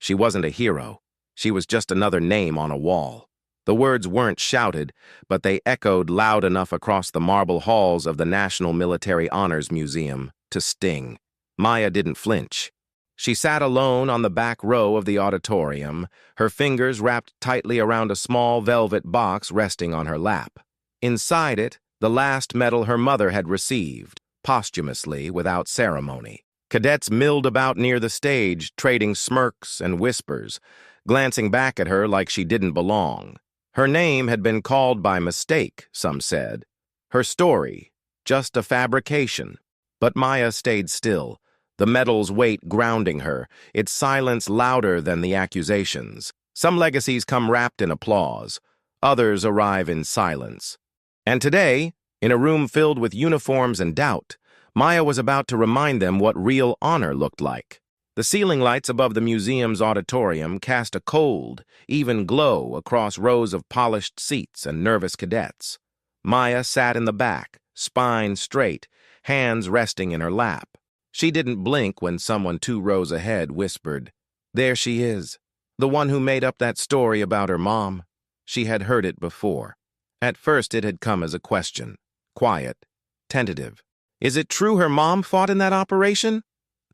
She wasn't a hero. She was just another name on a wall. The words weren't shouted, but they echoed loud enough across the marble halls of the National Military Honors Museum to sting. Maya didn't flinch. She sat alone on the back row of the auditorium, her fingers wrapped tightly around a small velvet box resting on her lap. Inside it, the last medal her mother had received, posthumously, without ceremony. Cadets milled about near the stage, trading smirks and whispers, glancing back at her like she didn't belong. Her name had been called by mistake, some said. Her story, just a fabrication. But Maya stayed still, the medal's weight grounding her, its silence louder than the accusations. Some legacies come wrapped in applause, others arrive in silence. And today, in a room filled with uniforms and doubt, Maya was about to remind them what real honor looked like. The ceiling lights above the museum's auditorium cast a cold, even glow across rows of polished seats and nervous cadets. Maya sat in the back, spine straight, hands resting in her lap. She didn't blink when someone 2 rows ahead whispered, "There she is, the one who made up that story about her mom." She had heard it before. At first it had come as a question, quiet, tentative. Is it true her mom fought in that operation?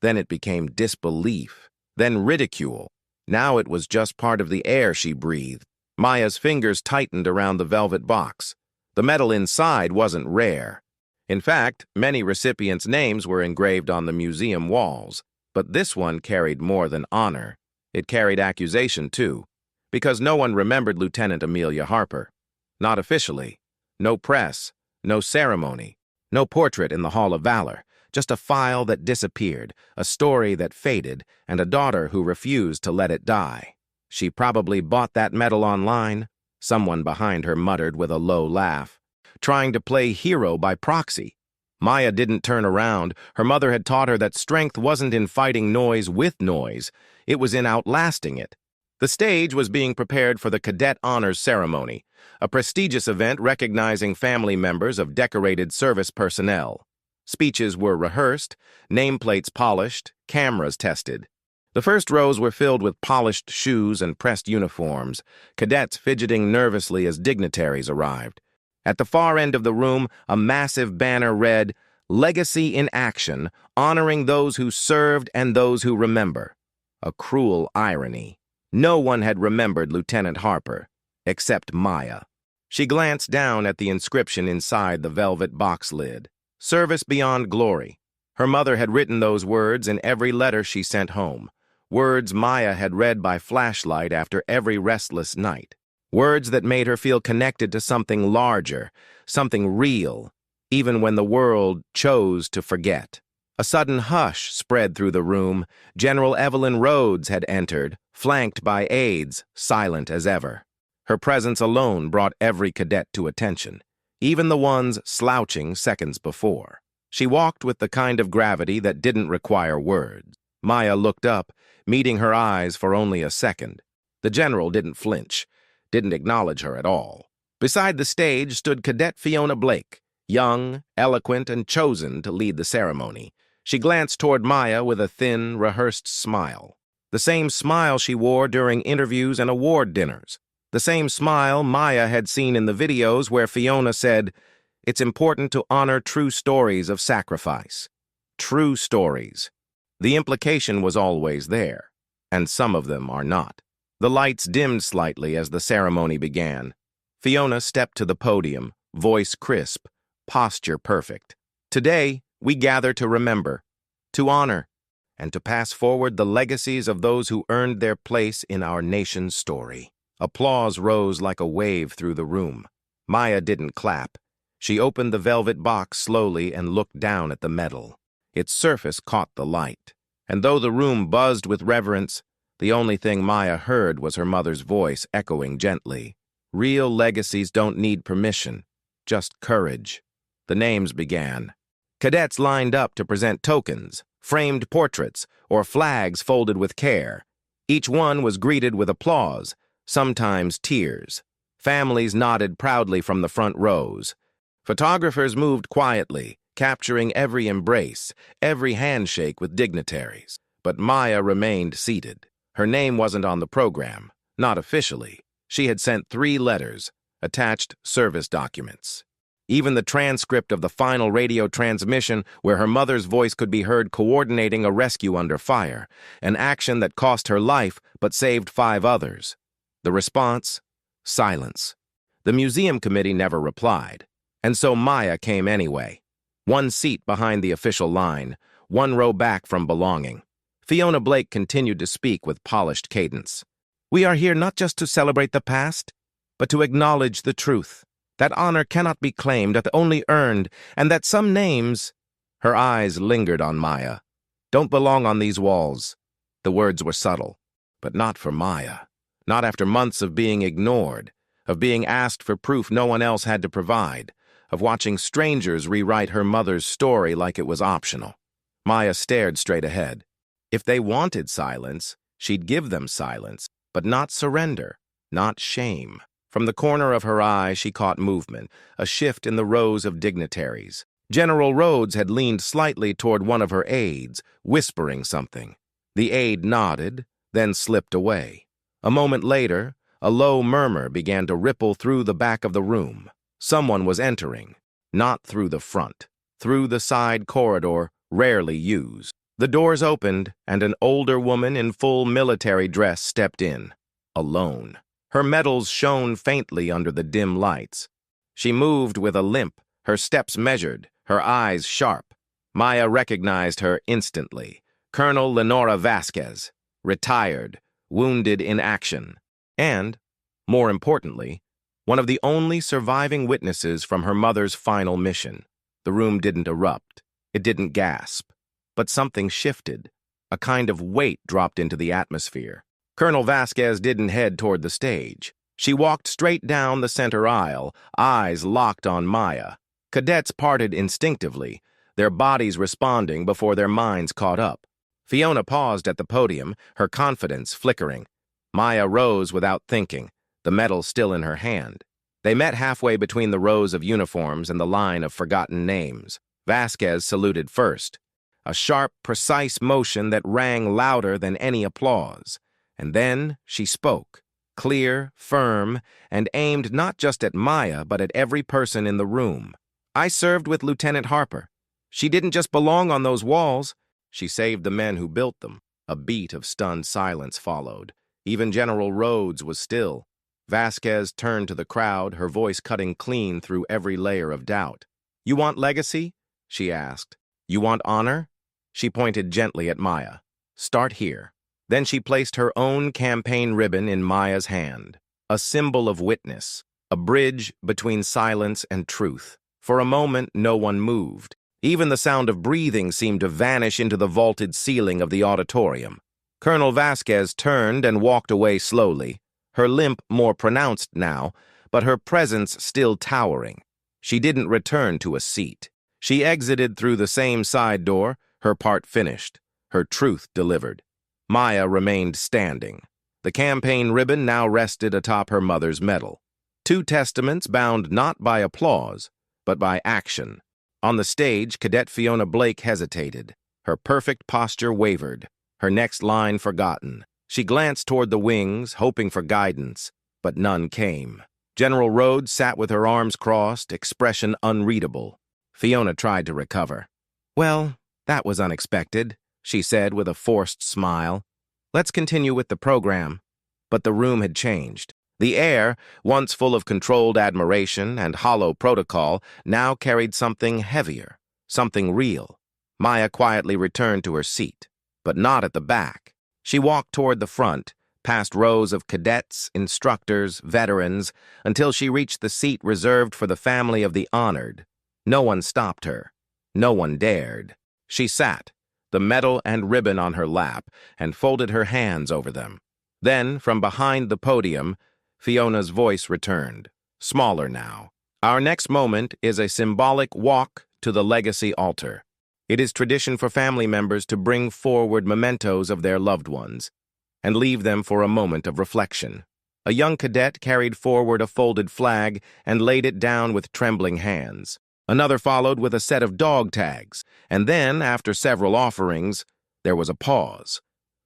Then it became disbelief, then ridicule. Now it was just part of the air she breathed. Maya's fingers tightened around the velvet box. The metal inside wasn't rare. In fact, many recipients' names were engraved on the museum walls, but this one carried more than honor. It carried accusation, too, because no one remembered Lieutenant Amelia Harper. Not officially. No press, no ceremony, no portrait in the Hall of Valor, just a file that disappeared, a story that faded, and a daughter who refused to let it die. She probably bought that medal online, someone behind her muttered with a low laugh, trying to play hero by proxy. Maya didn't turn around. Her mother had taught her that strength wasn't in fighting noise with noise, it was in outlasting it. The stage was being prepared for the Cadet Honors Ceremony, a prestigious event recognizing family members of decorated service personnel. Speeches were rehearsed, nameplates polished, cameras tested. The first rows were filled with polished shoes and pressed uniforms, cadets fidgeting nervously as dignitaries arrived. At the far end of the room, a massive banner read, "Legacy in Action, honoring those who served and those who remember." A cruel irony. No one had remembered Lieutenant Harper, except Maya. She glanced down at the inscription inside the velvet box lid. Service beyond glory. Her mother had written those words in every letter she sent home. Words Maya had read by flashlight after every restless night. Words that made her feel connected to something larger, something real, even when the world chose to forget. A sudden hush spread through the room. General Evelyn Rhodes had entered, flanked by aides, silent as ever. Her presence alone brought every cadet to attention, even the ones slouching seconds before. She walked with the kind of gravity that didn't require words. Maya looked up, meeting her eyes for only a second. The general didn't flinch, didn't acknowledge her at all. Beside the stage stood Cadet Fiona Blake, young, eloquent, and chosen to lead the ceremony. She glanced toward Maya with a thin, rehearsed smile. The same smile she wore during interviews and award dinners. The same smile Maya had seen in the videos where Fiona said, "It's important to honor true stories of sacrifice." True stories. The implication was always there, and some of them are not. The lights dimmed slightly as the ceremony began. Fiona stepped to the podium, voice crisp, posture perfect. "Today, we gather to remember, to honor, and to pass forward the legacies of those who earned their place in our nation's story." Applause rose like a wave through the room. Maya didn't clap. She opened the velvet box slowly and looked down at the medal. Its surface caught the light, and though the room buzzed with reverence, the only thing Maya heard was her mother's voice echoing gently. "Real legacies don't need permission, just courage." The names began. Cadets lined up to present tokens, framed portraits, or flags folded with care. Each one was greeted with applause, sometimes tears. Families nodded proudly from the front rows. Photographers moved quietly, capturing every embrace, every handshake with dignitaries. But Maya remained seated. Her name wasn't on the program, not officially. She had sent 3 letters, attached service documents. Even the transcript of the final radio transmission where her mother's voice could be heard coordinating a rescue under fire, an action that cost her life but saved 5 others. The response? Silence. The museum committee never replied, and so Maya came anyway. 1 seat behind the official line, 1 row back from belonging. Fiona Blake continued to speak with polished cadence. We are here not just to celebrate the past, but to acknowledge the truth. That honor cannot be claimed, but only earned, and that some names— Her eyes lingered on Maya. Don't belong on these walls. The words were subtle, but not for Maya. Not after months of being ignored, of being asked for proof no one else had to provide, of watching strangers rewrite her mother's story like it was optional. Maya stared straight ahead. If they wanted silence, she'd give them silence, but not surrender, not shame. From the corner of her eye, she caught movement, a shift in the rows of dignitaries. General Rhodes had leaned slightly toward one of her aides, whispering something. The aide nodded, then slipped away. A moment later, a low murmur began to ripple through the back of the room. Someone was entering, not through the front, through the side corridor, rarely used. The doors opened, and an older woman in full military dress stepped in, alone. Her medals shone faintly under the dim lights. She moved with a limp, her steps measured, her eyes sharp. Maya recognized her instantly. Colonel Lenora Vasquez, retired, wounded in action, and, more importantly, one of the only surviving witnesses from her mother's final mission. The room didn't erupt. It didn't gasp. But something shifted. A kind of weight dropped into the atmosphere. Colonel Vasquez didn't head toward the stage. She walked straight down the center aisle, eyes locked on Maya. Cadets parted instinctively, their bodies responding before their minds caught up. Fiona paused at the podium, her confidence flickering. Maya rose without thinking, the medal still in her hand. They met halfway between the rows of uniforms and the line of forgotten names. Vasquez saluted first, a sharp, precise motion that rang louder than any applause. And then she spoke, clear, firm, and aimed not just at Maya, but at every person in the room. I served with Lieutenant Harper. She didn't just belong on those walls. She saved the men who built them. A beat of stunned silence followed. Even General Rhodes was still. Vasquez turned to the crowd, her voice cutting clean through every layer of doubt. You want legacy? She asked. You want honor? She pointed gently at Maya. Start here. Then she placed her own campaign ribbon in Maya's hand, a symbol of witness, a bridge between silence and truth. For a moment, no one moved. Even the sound of breathing seemed to vanish into the vaulted ceiling of the auditorium. Colonel Vasquez turned and walked away slowly, her limp more pronounced now, but her presence still towering. She didn't return to a seat. She exited through the same side door, her part finished, her truth delivered. Maya remained standing. The campaign ribbon now rested atop her mother's medal. 2 testaments bound not by applause, but by action. On the stage, Cadet Fiona Blake hesitated. Her perfect posture wavered, her next line forgotten. She glanced toward the wings, hoping for guidance, but none came. General Rhodes sat with her arms crossed, expression unreadable. Fiona tried to recover. Well, that was unexpected, she said with a forced smile. Let's continue with the program. But the room had changed. The air, once full of controlled admiration and hollow protocol, now carried something heavier, something real. Maya quietly returned to her seat, but not at the back. She walked toward the front, past rows of cadets, instructors, veterans, until she reached the seat reserved for the family of the honored. No one stopped her. No one dared. She sat, the medal and ribbon on her lap, and folded her hands over them. Then, from behind the podium, Fiona's voice returned, smaller now. Our next moment is a symbolic walk to the legacy altar. It is tradition for family members to bring forward mementos of their loved ones and leave them for a moment of reflection. A young cadet carried forward a folded flag and laid it down with trembling hands. Another followed with a set of dog tags, and then, after several offerings, there was a pause.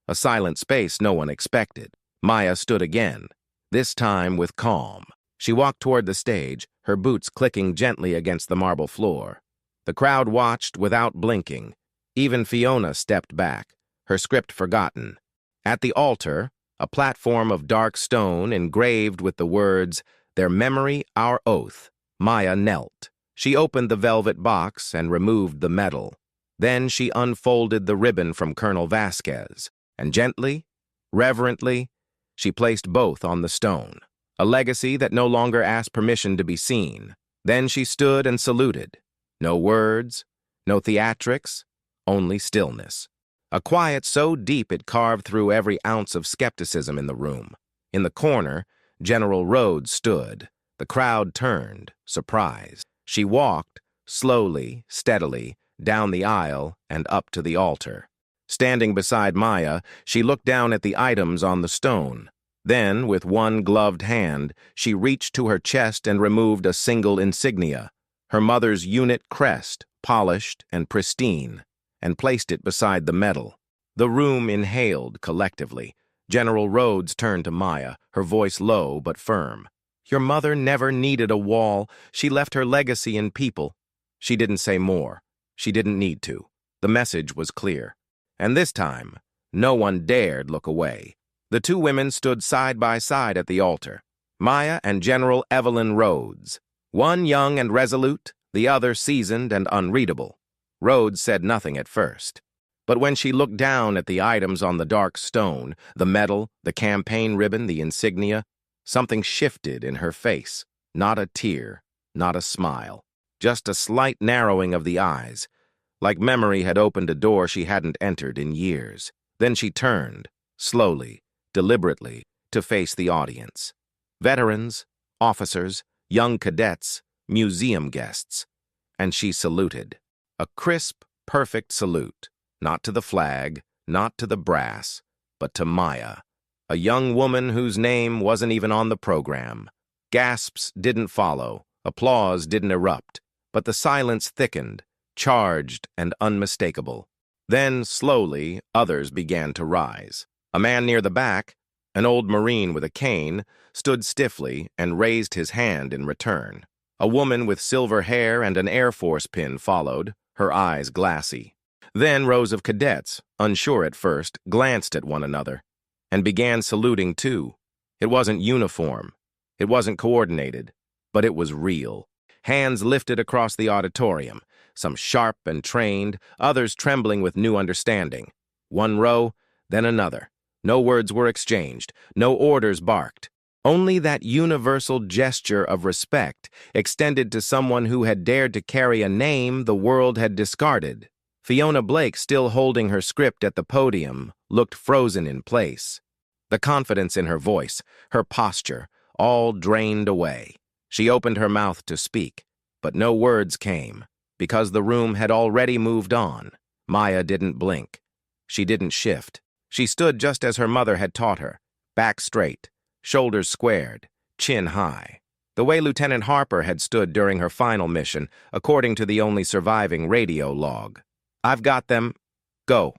A silent space no one expected. Maya stood again, this time with calm. She walked toward the stage, her boots clicking gently against the marble floor. The crowd watched without blinking. Even Fiona stepped back, her script forgotten. At the altar, a platform of dark stone engraved with the words, "Their memory, our oath," Maya knelt. She opened the velvet box and removed the medal. Then she unfolded the ribbon from Colonel Vasquez, and gently, reverently, she placed both on the stone, a legacy that no longer asked permission to be seen. Then she stood and saluted. No words, no theatrics, only stillness. A quiet so deep it carved through every ounce of skepticism in the room. In the corner, General Rhodes stood. The crowd turned, surprised. She walked, slowly, steadily, down the aisle and up to the altar. Standing beside Maya, she looked down at the items on the stone. Then, with one gloved hand, she reached to her chest and removed a single insignia, her mother's unit crest, polished and pristine, and placed it beside the medal. The room inhaled collectively. General Rhodes turned to Maya, her voice low but firm. "Your mother never needed a wall. She left her legacy in people." She didn't say more. She didn't need to. The message was clear. And this time, no one dared look away. The two women stood side by side at the altar, Maya and General Evelyn Rhodes. One young and resolute, the other seasoned and unreadable. Rhodes said nothing at first. But when she looked down at the items on the dark stone, the medal, the campaign ribbon, the insignia, something shifted in her face. Not a tear, not a smile. Just a slight narrowing of the eyes, like memory had opened a door she hadn't entered in years. Then she turned, slowly, deliberately, to face the audience. Veterans, officers, young cadets, museum guests. And she saluted. A crisp, perfect salute. Not to the flag, not to the brass, but to Maya, a young woman whose name wasn't even on the program. Gasps didn't follow, applause didn't erupt, but the silence thickened, charged and unmistakable. Then, slowly, others began to rise. A man near the back, an old Marine with a cane, stood stiffly and raised his hand in return. A woman with silver hair and an Air Force pin followed, her eyes glassy. Then rows of cadets, unsure at first, glanced at one another and began saluting too. It wasn't uniform. It wasn't coordinated, but it was real. Hands lifted across the auditorium, some sharp and trained, others trembling with new understanding. One row, then another. No words were exchanged, no orders barked. Only that universal gesture of respect extended to someone who had dared to carry a name the world had discarded. Fiona Blake, still holding her script at the podium, looked frozen in place. The confidence in her voice, her posture, all drained away. She opened her mouth to speak, but no words came, because the room had already moved on. Maya didn't blink. She didn't shift. She stood just as her mother had taught her, back straight, shoulders squared, chin high. The way Lieutenant Harper had stood during her final mission, according to the only surviving radio log. "I've got them. Go.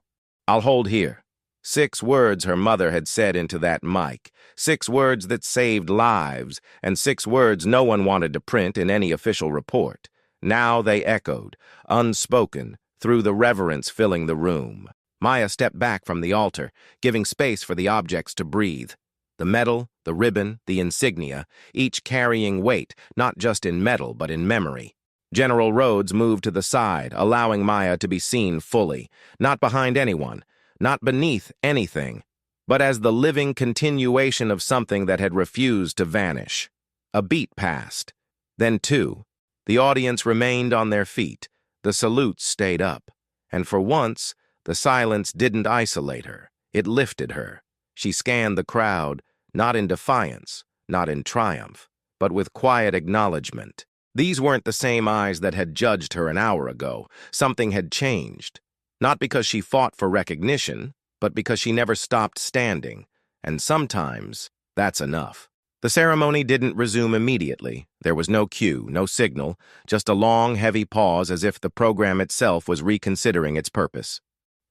I'll hold here." 6 words her mother had said into that mic, 6 words that saved lives, and 6 words no one wanted to print in any official report. Now they echoed, unspoken, through the reverence filling the room. Maya stepped back from the altar, giving space for the objects to breathe. The medal, the ribbon, the insignia, each carrying weight, not just in metal but in memory. General Rhodes moved to the side, allowing Maya to be seen fully, not behind anyone, not beneath anything, but as the living continuation of something that had refused to vanish. A beat passed, then 2. The audience remained on their feet, the salutes stayed up, and for once, the silence didn't isolate her, it lifted her. She scanned the crowd, not in defiance, not in triumph, but with quiet acknowledgement. These weren't the same eyes that had judged her an hour ago. Something had changed. Not because she fought for recognition, but because she never stopped standing. And sometimes, that's enough. The ceremony didn't resume immediately. There was no cue, no signal, just a long, heavy pause as if the program itself was reconsidering its purpose.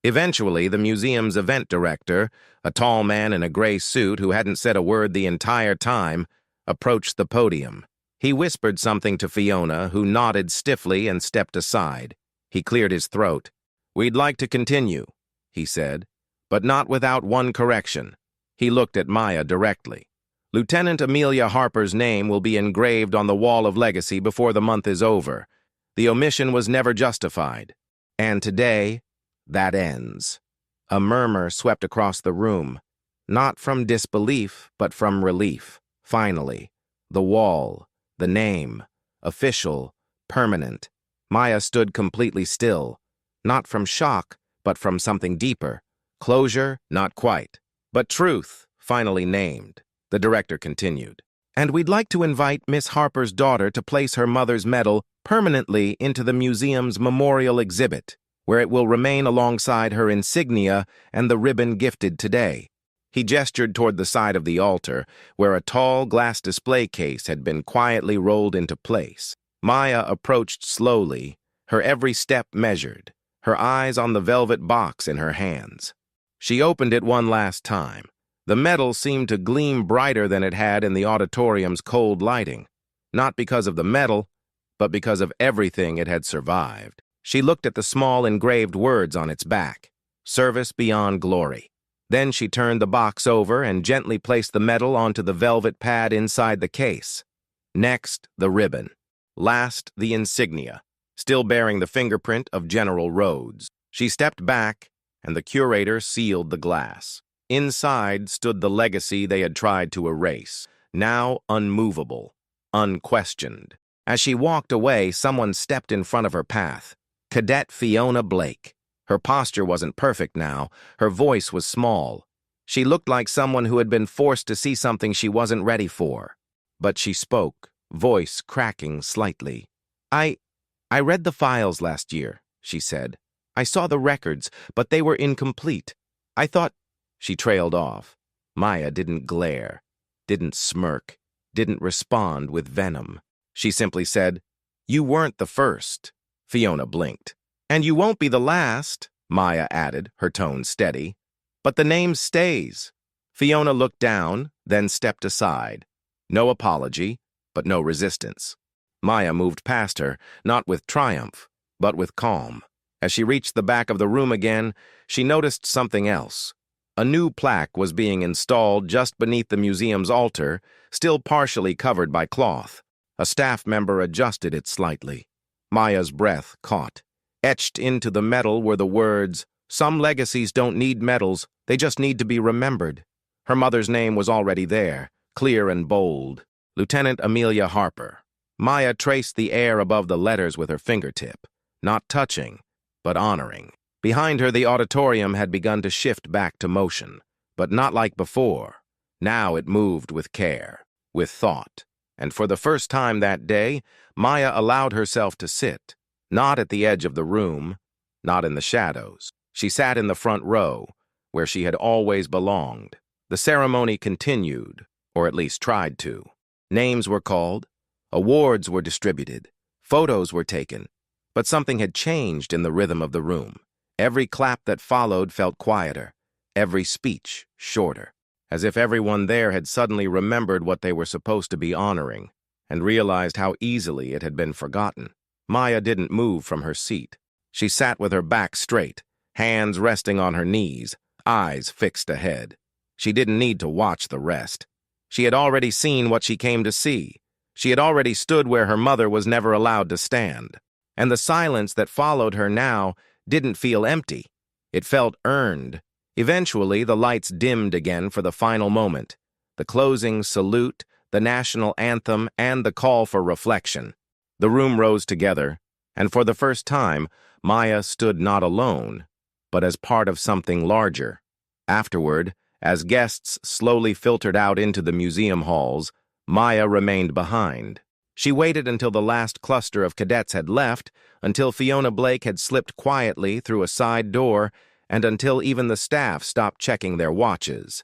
Eventually, the museum's event director, a tall man in a gray suit who hadn't said a word the entire time, approached the podium. He whispered something to Fiona, who nodded stiffly and stepped aside. He cleared his throat. "We'd like to continue," he said, "but not without one correction." He looked at Maya directly. "Lieutenant Amelia Harper's name will be engraved on the Wall of Legacy before the month is over. The omission was never justified. And today, that ends." A murmur swept across the room, not from disbelief, but from relief. Finally, the wall, the name, official, permanent. Maya stood completely still, not from shock, but from something deeper. Closure, not quite, but truth, finally named. The director continued. "And we'd like to invite Miss Harper's daughter to place her mother's medal permanently into the museum's memorial exhibit, where it will remain alongside her insignia and the ribbon gifted today." He gestured toward the side of the altar, where a tall glass display case had been quietly rolled into place. Maya approached slowly, her every step measured, her eyes on the velvet box in her hands. She opened it one last time. The medal seemed to gleam brighter than it had in the auditorium's cold lighting, not because of the medal, but because of everything it had survived. She looked at the small engraved words on its back, "Service Beyond Glory." Then she turned the box over and gently placed the medal onto the velvet pad inside the case. Next, the ribbon. Last, the insignia, still bearing the fingerprint of General Rhodes. She stepped back, and the curator sealed the glass. Inside stood the legacy they had tried to erase, now unmovable, unquestioned. As she walked away, someone stepped in front of her path. Cadet Fiona Blake. Her posture wasn't perfect now. Her voice was small. She looked like someone who had been forced to see something she wasn't ready for. But she spoke, voice cracking slightly. I read the files last year," she said. "I saw the records, but they were incomplete. I thought—" She trailed off. Maya didn't glare, didn't smirk, didn't respond with venom. She simply said, "You weren't the first." Fiona blinked. "And you won't be the last," Maya added, her tone steady. "But the name stays." Fiona looked down, then stepped aside. No apology, but no resistance. Maya moved past her, not with triumph, but with calm. As she reached the back of the room again, she noticed something else. A new plaque was being installed just beneath the museum's altar, still partially covered by cloth. A staff member adjusted it slightly. Maya's breath caught. Etched into the metal were the words, "Some legacies don't need medals, they just need to be remembered." Her mother's name was already there, clear and bold. Lieutenant Amelia Harper. Maya traced the air above the letters with her fingertip, not touching, but honoring. Behind her, the auditorium had begun to shift back to motion, but not like before. Now it moved with care, with thought. And for the first time that day, Maya allowed herself to sit, not at the edge of the room, not in the shadows. She sat in the front row, where she had always belonged. The ceremony continued, or at least tried to. Names were called, awards were distributed, photos were taken, but something had changed in the rhythm of the room. Every clap that followed felt quieter, every speech shorter, as if everyone there had suddenly remembered what they were supposed to be honoring, and realized how easily it had been forgotten. Maya didn't move from her seat. She sat with her back straight, hands resting on her knees, eyes fixed ahead. She didn't need to watch the rest. She had already seen what she came to see. She had already stood where her mother was never allowed to stand. And the silence that followed her now didn't feel empty. It felt earned. Eventually, the lights dimmed again for the final moment. The closing salute, the national anthem, and the call for reflection. The room rose together, and for the first time, Maya stood not alone, but as part of something larger. Afterward, as guests slowly filtered out into the museum halls, Maya remained behind. She waited until the last cluster of cadets had left, until Fiona Blake had slipped quietly through a side door, and until even the staff stopped checking their watches.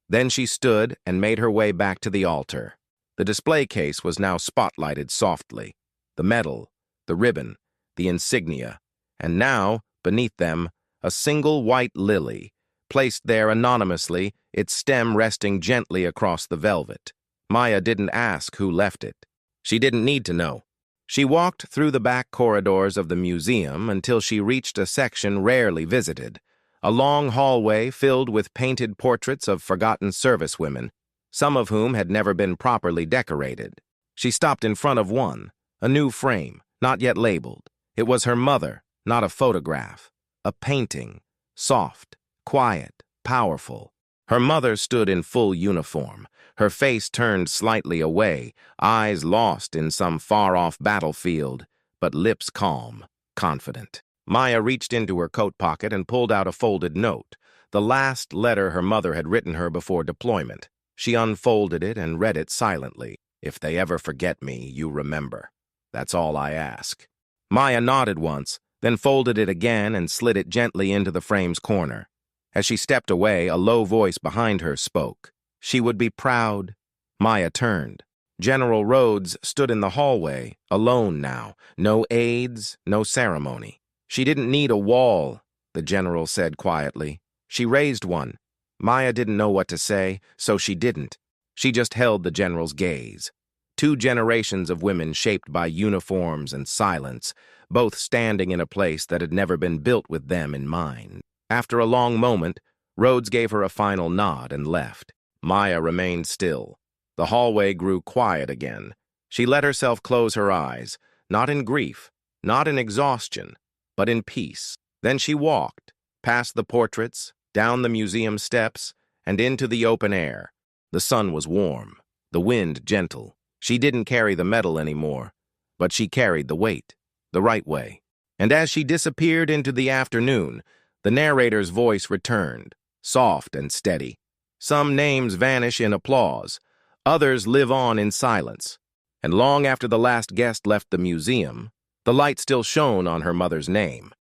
Then she stood and made her way back to the altar. The display case was now spotlighted softly. The medal, the ribbon, the insignia, and now, beneath them, a single white lily, placed there anonymously, its stem resting gently across the velvet. Maya didn't ask who left it. She didn't need to know. She walked through the back corridors of the museum until she reached a section rarely visited, a long hallway filled with painted portraits of forgotten servicewomen, some of whom had never been properly decorated. She stopped in front of one, a new frame, not yet labeled. It was her mother, not a photograph. A painting, soft, quiet, powerful. Her mother stood in full uniform, her face turned slightly away, eyes lost in some far-off battlefield, but lips calm, confident. Maya reached into her coat pocket and pulled out a folded note, the last letter her mother had written her before deployment. She unfolded it and read it silently. "If they ever forget me, you remember. That's all I ask." Maya nodded once, then folded it again and slid it gently into the frame's corner. As she stepped away, a low voice behind her spoke. She would be proud. Maya turned. General Rhodes stood in the hallway, alone now. No aides, no ceremony. "She didn't need a wall," the general said quietly. She raised one. Maya didn't know what to say, so she didn't. She just held the general's gaze. 2 generations of women shaped by uniforms and silence, both standing in a place that had never been built with them in mind. After a long moment, Rhodes gave her a final nod and left. Maya remained still. The hallway grew quiet again. She let herself close her eyes, not in grief, not in exhaustion, but in peace. Then she walked, past the portraits, down the museum steps, and into the open air. The sun was warm, the wind gentle. She didn't carry the medal anymore, but she carried the weight, the right way. And as she disappeared into the afternoon, the narrator's voice returned, soft and steady. Some names vanish in applause, others live on in silence. And long after the last guest left the museum, the light still shone on her mother's name.